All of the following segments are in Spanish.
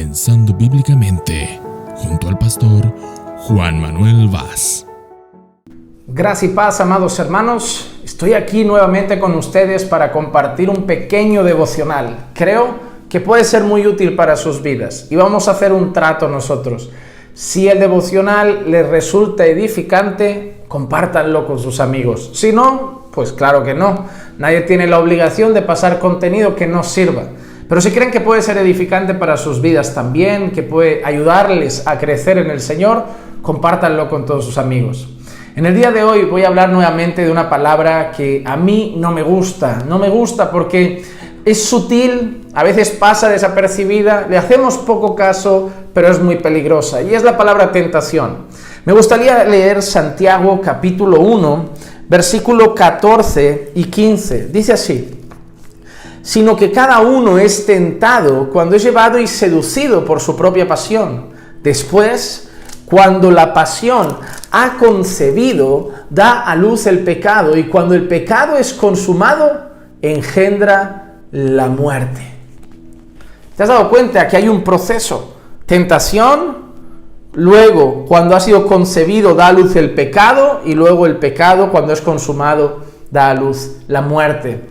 Pensando Bíblicamente, junto al pastor Juan Manuel Vaz. Gracia y paz, amados hermanos. Estoy aquí nuevamente con ustedes para compartir un pequeño devocional. Creo que puede ser muy útil para sus vidas. Y vamos a hacer un trato nosotros. Si el devocional les resulta edificante, compártanlo con sus amigos. Si no, pues claro que no. Nadie tiene la obligación de pasar contenido que no sirva. Pero si creen que puede ser edificante para sus vidas también, que puede ayudarles a crecer en el Señor, compártanlo con todos sus amigos. En el día de hoy voy a hablar nuevamente de una palabra que a mí no me gusta. No me gusta porque es sutil, a veces pasa desapercibida, le hacemos poco caso, pero es muy peligrosa. Y es la palabra tentación. Me gustaría leer Santiago capítulo 1, versículo 14 y 15. Dice así: sino que cada uno es tentado cuando es llevado y seducido por su propia pasión. Después, cuando la pasión ha concebido, da a luz el pecado, y cuando el pecado es consumado, engendra la muerte. ¿Te has dado cuenta que hay un proceso? Tentación, luego cuando ha sido concebido da a luz el pecado, y luego el pecado cuando es consumado da a luz la muerte.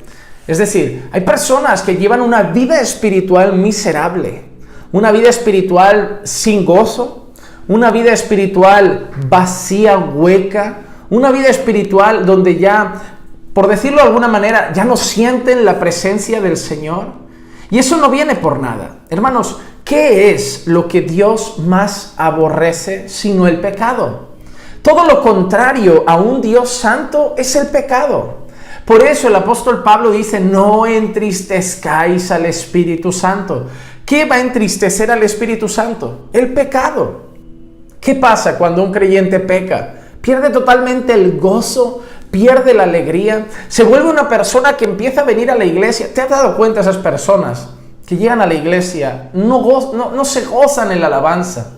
Es decir, hay personas que llevan una vida espiritual miserable, una vida espiritual sin gozo, una vida espiritual vacía, hueca, una vida espiritual donde ya, por decirlo de alguna manera, ya no sienten la presencia del Señor. Y eso no viene por nada. Hermanos, ¿qué es lo que Dios más aborrece sino el pecado? Todo lo contrario a un Dios santo es el pecado. Por eso el apóstol Pablo dice: no entristezcáis al Espíritu Santo. ¿Qué va a entristecer al Espíritu Santo? El pecado. ¿Qué pasa cuando un creyente peca? Pierde totalmente el gozo, pierde la alegría, se vuelve una persona que empieza a venir a la iglesia. ¿Te has dado cuenta de esas personas que llegan a la iglesia, no se gozan en la alabanza?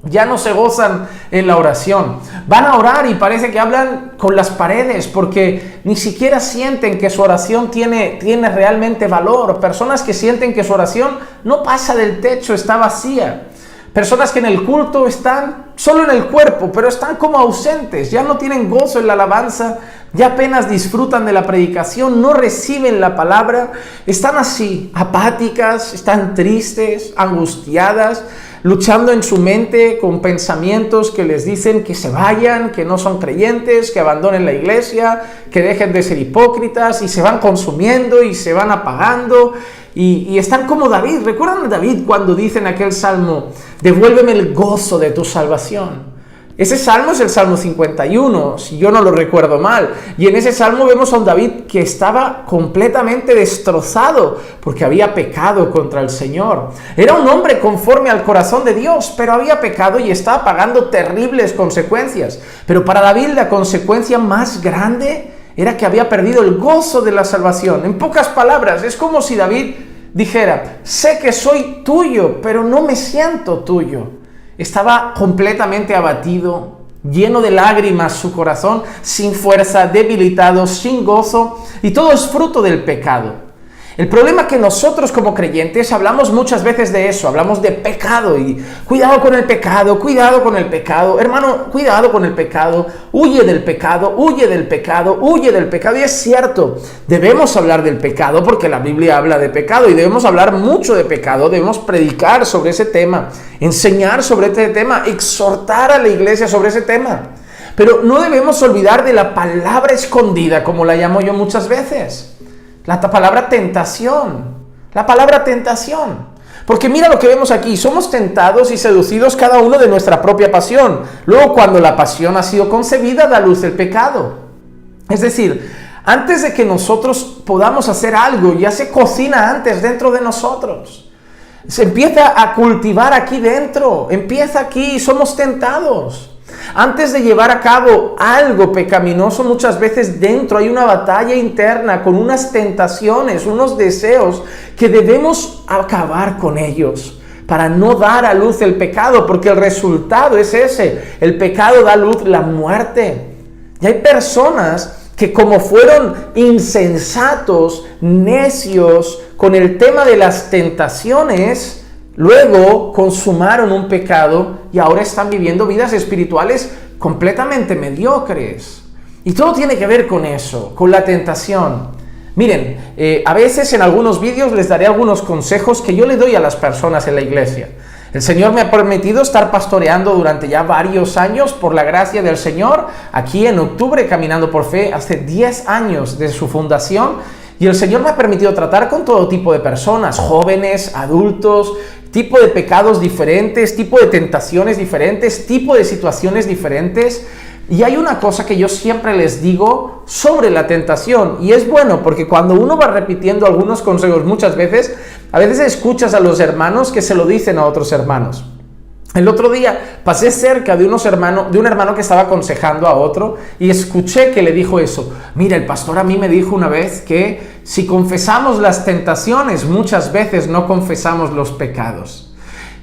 Ya no se gozan en la oración. Van a orar y parece que hablan con las paredes porque ni siquiera sienten que su oración tiene realmente valor. Personas que sienten que su oración no pasa del techo, está vacía. Personas que en el culto están solo en el cuerpo, pero están como ausentes. Ya no tienen gozo en la alabanza, ya apenas disfrutan de la predicación, no reciben la palabra. Están así, apáticas, están tristes, angustiadas, luchando en su mente con pensamientos que les dicen que se vayan, que no son creyentes, que abandonen la iglesia, que dejen de ser hipócritas, y se van consumiendo y se van apagando y están como David. ¿Recuerdan a David cuando dice en aquel salmo: devuélveme el gozo de tu salvación? Ese salmo es el Salmo 51, si yo no lo recuerdo mal. Y en ese salmo vemos a un David que estaba completamente destrozado porque había pecado contra el Señor. Era un hombre conforme al corazón de Dios, pero había pecado y estaba pagando terribles consecuencias. Pero para David la consecuencia más grande era que había perdido el gozo de la salvación. En pocas palabras, es como si David dijera: sé que soy tuyo, pero no me siento tuyo. Estaba completamente abatido, lleno de lágrimas su corazón, sin fuerza, debilitado, sin gozo, y todo es fruto del pecado. El problema es que nosotros como creyentes hablamos muchas veces de eso, hablamos de pecado y cuidado con el pecado, hermano, cuidado con el pecado, huye del pecado, huye del pecado, huye del pecado. Y es cierto, debemos hablar del pecado porque la Biblia habla de pecado y debemos hablar mucho de pecado, debemos predicar sobre ese tema, enseñar sobre este tema, exhortar a la iglesia sobre ese tema. Pero no debemos olvidar de la palabra escondida, como la llamo yo muchas veces. La palabra tentación, porque mira lo que vemos aquí: somos tentados y seducidos cada uno de nuestra propia pasión. Luego, cuando la pasión ha sido concebida, da luz el pecado. Es decir, antes de que nosotros podamos hacer algo, ya se cocina antes dentro de nosotros. Se empieza a cultivar aquí dentro, empieza aquí, somos tentados. Antes de llevar a cabo algo pecaminoso, muchas veces dentro hay una batalla interna con unas tentaciones, unos deseos que debemos acabar con ellos para no dar a luz el pecado, porque el resultado es ese: el pecado da a luz la muerte. Y hay personas que, como fueron insensatos, necios con el tema de las tentaciones, luego consumaron un pecado y ahora están viviendo vidas espirituales completamente mediocres. Y todo tiene que ver con eso, con la tentación. Miren, a veces en algunos vídeos les daré algunos consejos que yo le doy a las personas en la iglesia. El Señor me ha permitido estar pastoreando durante ya varios años, por la gracia del Señor, aquí en octubre, Caminando por Fe, hace 10 años de su fundación, y el Señor me ha permitido tratar con todo tipo de personas, jóvenes, adultos, tipo de pecados diferentes, tipo de tentaciones diferentes, tipo de situaciones diferentes. Y hay una cosa que yo siempre les digo sobre la tentación, y es bueno porque cuando uno va repitiendo algunos consejos muchas veces, a veces escuchas a los hermanos que se lo dicen a otros hermanos. El otro día pasé cerca de un hermano que estaba aconsejando a otro y escuché que le dijo eso. Mira, el pastor a mí me dijo una vez que si confesamos las tentaciones, muchas veces no confesamos los pecados.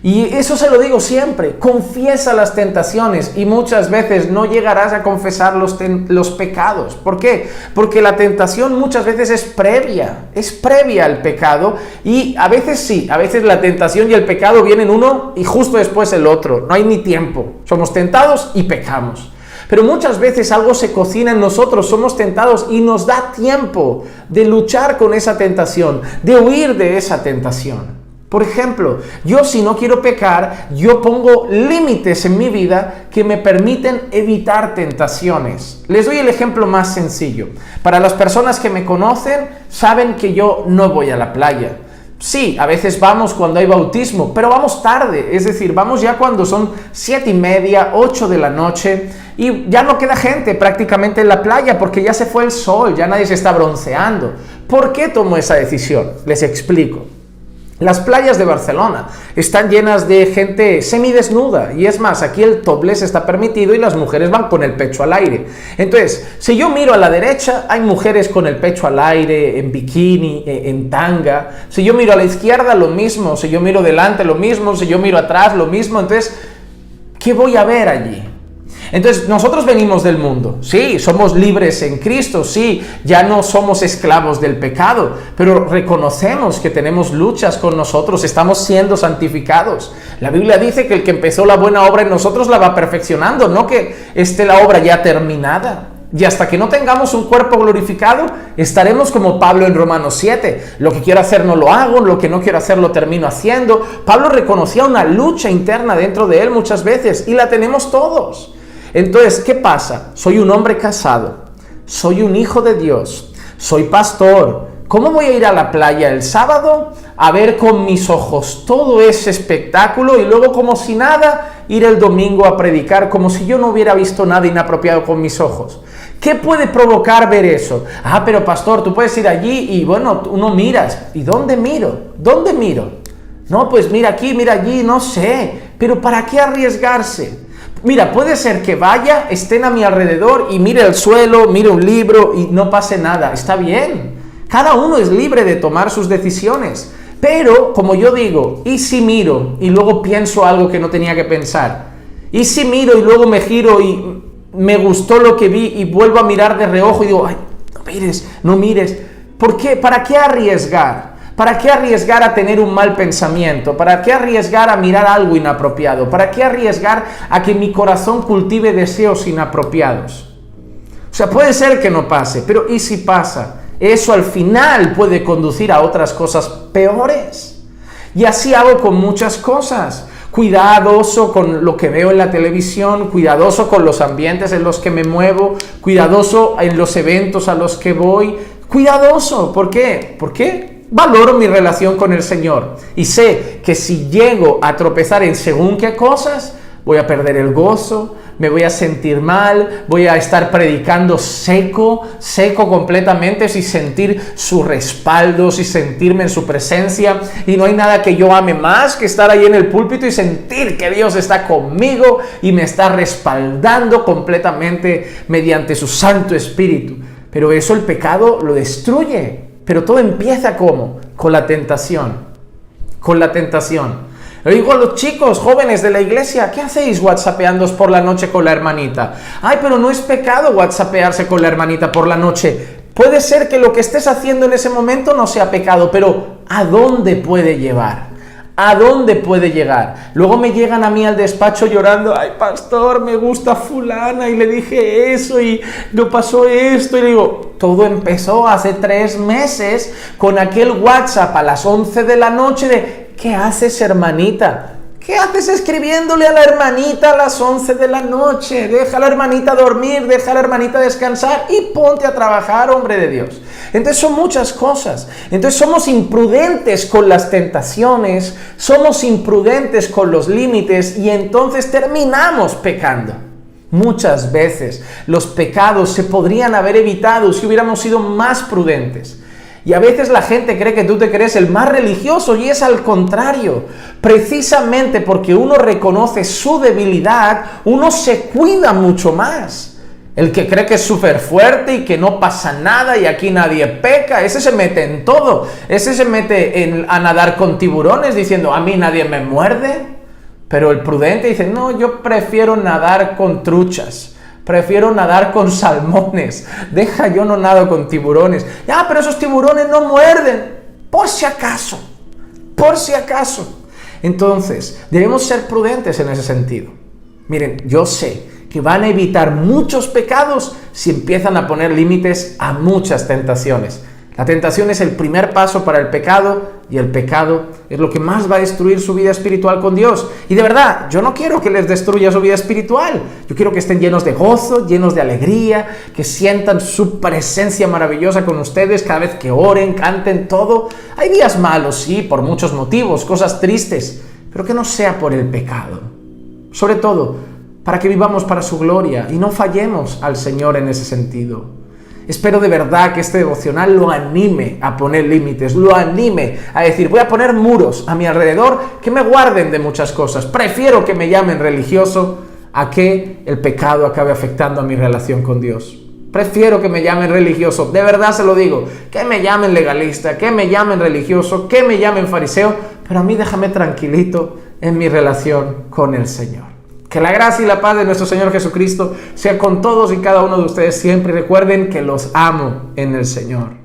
Y eso se lo digo siempre, confiesa las tentaciones y muchas veces no llegarás a confesar los pecados. ¿Por qué? Porque la tentación muchas veces es previa al pecado, y a veces sí, a veces la tentación y el pecado vienen uno y justo después el otro, no hay ni tiempo, somos tentados y pecamos. Pero muchas veces algo se cocina en nosotros, somos tentados y nos da tiempo de luchar con esa tentación, de huir de esa tentación. Por ejemplo, yo si no quiero pecar, yo pongo límites en mi vida que me permiten evitar tentaciones. Les doy el ejemplo más sencillo. Para las personas que me conocen, saben que yo no voy a la playa. Sí, a veces vamos cuando hay bautismo, pero vamos tarde, es decir, vamos ya cuando son 7:30, 8 de la noche, y ya no queda gente prácticamente en la playa porque ya se fue el sol, ya nadie se está bronceando. ¿Por qué tomo esa decisión? Les explico. Las playas de Barcelona están llenas de gente semidesnuda, y es más, aquí el topless está permitido y las mujeres van con el pecho al aire. Entonces, si yo miro a la derecha, hay mujeres con el pecho al aire, en bikini, en tanga. Si yo miro a la izquierda, lo mismo. Si yo miro delante, lo mismo. Si yo miro atrás, lo mismo. Entonces, ¿qué voy a ver allí? Entonces, nosotros venimos del mundo, sí, somos libres en Cristo, sí, ya no somos esclavos del pecado, pero reconocemos que tenemos luchas con nosotros, estamos siendo santificados. La Biblia dice que el que empezó la buena obra en nosotros la va perfeccionando, no que esté la obra ya terminada. Y hasta que no tengamos un cuerpo glorificado, estaremos como Pablo en Romanos 7. Lo que quiero hacer no lo hago, lo que no quiero hacer lo termino haciendo. Pablo reconocía una lucha interna dentro de él muchas veces, y la tenemos todos. Entonces, ¿qué pasa? Soy un hombre casado, soy un hijo de Dios, soy pastor. ¿Cómo voy a ir a la playa el sábado a ver con mis ojos todo ese espectáculo y luego, como si nada, ir el domingo a predicar como si yo no hubiera visto nada inapropiado con mis ojos? ¿Qué puede provocar ver eso? Ah, pero pastor, tú puedes ir allí y bueno, uno miras. ¿Y dónde miro? ¿Dónde miro? No, pues mira aquí, mira allí, no sé. Pero ¿para qué arriesgarse? Mira, puede ser que vaya, estén a mi alrededor y mire el suelo, mire un libro y no pase nada. Está bien. Cada uno es libre de tomar sus decisiones. Pero, como yo digo, ¿y si miro y luego pienso algo que no tenía que pensar? ¿Y si miro y luego me giro y me gustó lo que vi y vuelvo a mirar de reojo y digo, ay, no mires? ¿Por qué? ¿Para qué arriesgar? ¿Para qué arriesgar a tener un mal pensamiento? ¿Para qué arriesgar a mirar algo inapropiado? ¿Para qué arriesgar a que mi corazón cultive deseos inapropiados? O sea, puede ser que no pase, pero ¿y si pasa? Eso al final puede conducir a otras cosas peores. Y así hago con muchas cosas. Cuidadoso con lo que veo en la televisión, cuidadoso con los ambientes en los que me muevo, cuidadoso en los eventos a los que voy. Cuidadoso, ¿por qué? ¿Por qué? Valoro mi relación con el Señor y sé que si llego a tropezar en según qué cosas, voy a perder el gozo, me voy a sentir mal, voy a estar predicando seco completamente, sin sentir su respaldo, sin sentirme en su presencia. Y no hay nada que yo ame más que estar ahí en el púlpito y sentir que Dios está conmigo y me está respaldando completamente mediante su Santo Espíritu. Pero eso el pecado lo destruye. Pero todo empieza ¿cómo? Con la tentación. Con la tentación. Le digo a los chicos jóvenes de la iglesia, ¿qué hacéis whatsappeándoos por la noche con la hermanita? Ay, pero no es pecado whatsappearse con la hermanita por la noche. Puede ser que lo que estés haciendo en ese momento no sea pecado, pero ¿a dónde puede llevar? ¿A dónde puede llegar? Luego me llegan a mí al despacho llorando, ay pastor, me gusta fulana y le dije eso y no pasó esto. Y le digo, todo empezó hace 3 meses con aquel WhatsApp a las 11 de la noche de, ¿qué haces, hermanita? ¿Qué haces escribiéndole a la hermanita a las 11 de la noche? Deja a la hermanita dormir, deja a la hermanita descansar y ponte a trabajar, hombre de Dios. Entonces son muchas cosas. Entonces somos imprudentes con las tentaciones, somos imprudentes con los límites y entonces terminamos pecando. Muchas veces los pecados se podrían haber evitado si hubiéramos sido más prudentes. Y a veces la gente cree que tú te crees el más religioso y es al contrario. Precisamente porque uno reconoce su debilidad, uno se cuida mucho más. El que cree que es súper fuerte y que no pasa nada y aquí nadie peca, ese se mete en todo. Ese se mete a nadar con tiburones diciendo, a mí nadie me muerde. Pero el prudente dice, no, yo prefiero nadar con truchas. Prefiero nadar con salmones. Yo no nado con tiburones. Ya, pero esos tiburones no muerden. Por si acaso. Por si acaso. Entonces, debemos ser prudentes en ese sentido. Miren, yo sé que van a evitar muchos pecados si empiezan a poner límites a muchas tentaciones. La tentación es el primer paso para el pecado y el pecado es lo que más va a destruir su vida espiritual con Dios. Y de verdad, yo no quiero que les destruya su vida espiritual. Yo quiero que estén llenos de gozo, llenos de alegría, que sientan su presencia maravillosa con ustedes cada vez que oren, canten, todo. Hay días malos, sí, por muchos motivos, cosas tristes, pero que no sea por el pecado. Sobre todo, para que vivamos para su gloria y no fallemos al Señor en ese sentido. Espero de verdad que este devocional lo anime a poner límites, lo anime a decir, voy a poner muros a mi alrededor que me guarden de muchas cosas. Prefiero que me llamen religioso a que el pecado acabe afectando a mi relación con Dios. Prefiero que me llamen religioso, de verdad se lo digo, que me llamen legalista, que me llamen religioso, que me llamen fariseo, pero a mí déjame tranquilito en mi relación con el Señor. Que la gracia y la paz de nuestro Señor Jesucristo sea con todos y cada uno de ustedes siempre. Y recuerden que los amo en el Señor.